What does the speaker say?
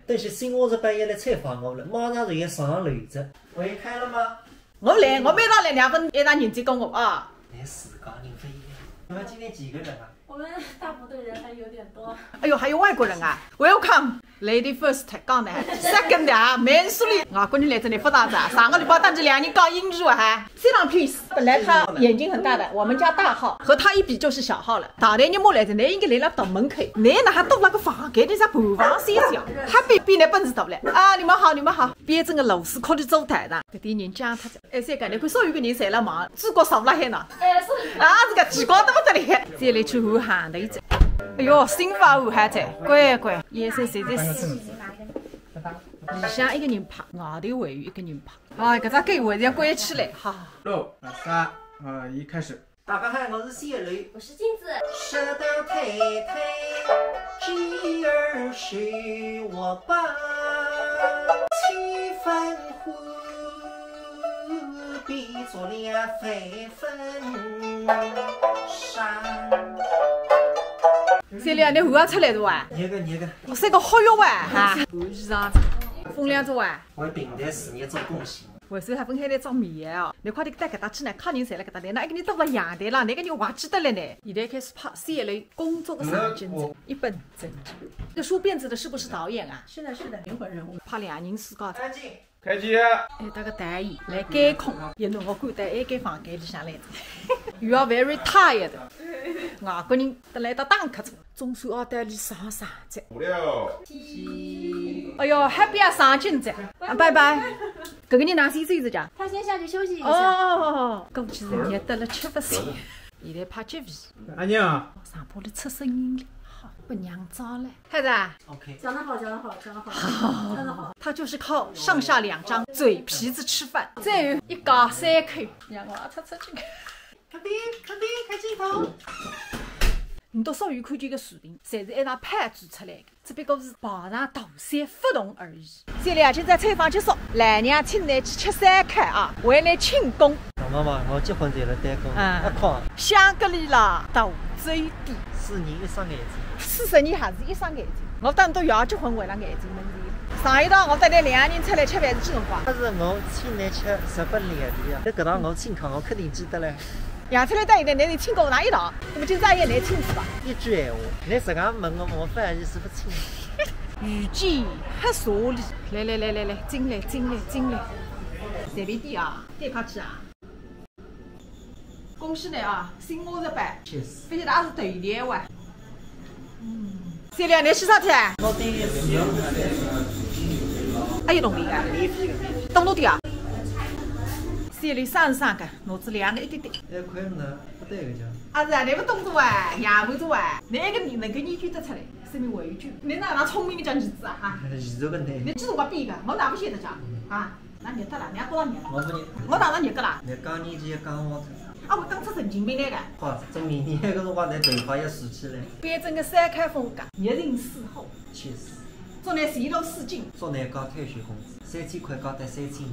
等些新我这半夜来采访我了，马上就要上楼子。喂，开了吗？我来，我每到来2分，一打人接跟我啊。来4个人飞呀！你们今天几个人啊？我们大部队人还有点多。哎呦，还有外国人啊 ！Welcome, lady first， 讲的 second 啊，慢速里。外国人来这里不打杂，上个礼拜当着2人讲英语啊还。sit down please。本来他眼睛很大的，我们家大号，和他一比就是小号了。大队日末来着，你应该来了到门口，你那还到那个房间里啥盘房三角，还比那本事大不嘞？啊，你们好，你们好。边整个螺丝靠里走台上，搿点人讲他哎三个，你看所有个人侪辣忙，祖国少不拉海呢。哎，是。啊，这个奇光得不得了！再来去武汉头子。哎呦，新发武汉菜，乖乖，颜色侪在死。里向一个人拍，外头还有一个人拍。哎，搿只计划要关起来，好。6、3、2、1，开始。大家好，我是谢雷。我是镜子。舌头推推，鸡儿许我吧7分呼，比作2分山。三两，你汗也出来是伐？热个，我三个好药哇哈！衣裳分量做啊！为平台事业做贡献。为首还分开来做面哦，你快点带搿搭去呢，客人侪辣搿搭来，那一个人到了阳台了，那个人忘记得了呢。现在开始拍3类工作的场景照，一本正经。这梳辫子的是不是导演啊？是的，灵魂人物。拍2人视角。安静。开机。还搭个台椅来监控，一弄我关在一间房间里向来着。You are very tired。外国人得来到打瞌着，总算奥地利上场子。5、6、7。哎呦，Happy 啊，上进子，拜拜。搿个人拿谁走着讲？他先下去休息一下。哦，估计是热得了吃不消。现在拍剧集。安静。上坡里出声音了，好，被娘招了。孩子啊 ，OK。讲得好，讲得好，讲得好，讲得好。他就是靠上下2张嘴皮子吃饭，再有一家3口，让我出去。肯定，开镜头。你到所有看见个视频，侪是一场判做出来的，只不过是跑上大山不同而已。三两现在采访结束，来娘请你去吃3开啊，为你庆功。老妈妈，我结婚在了单工，一块。香格里拉大嘴店4年一双眼睛，40年还是一双眼睛。我当都要结婚为了眼睛问题。上一趟我带来2个人出来吃饭是几辰光？但是我请你吃日本料理啊，那搿趟我请客，我肯定记得嘞。养出来到现在，你请过我哪一道？那么今朝也来请是吧？一句闲话，你这样问我反而是不请。遇见黑茶里，来，进来，随便点啊，点卡去啊！恭喜你啊，新模式版，而且它是头连哇。三两，你吃啥菜？我点豉油。还有动力啊？免费的。懂多点啊？三两33个，脑子2个一点点。那块呢？不对个叫。啊是啊，你不懂做啊，养不做啊，哪个人能够研究得出来？说明为句。你哪能聪明的叫儿子啊哈？儿子个呢？你几辰光编个？我哪不晓得讲啊？那热得了，你还多少热了？我不热。我哪能热个啦？你讲年纪讲我。啊，我当出神经病来个。好，这明年那个辰光，你头发要竖起来。变整个3开风格，1人4后。确实。做那前路4进。做那搞退休工资，3000块搞到3500。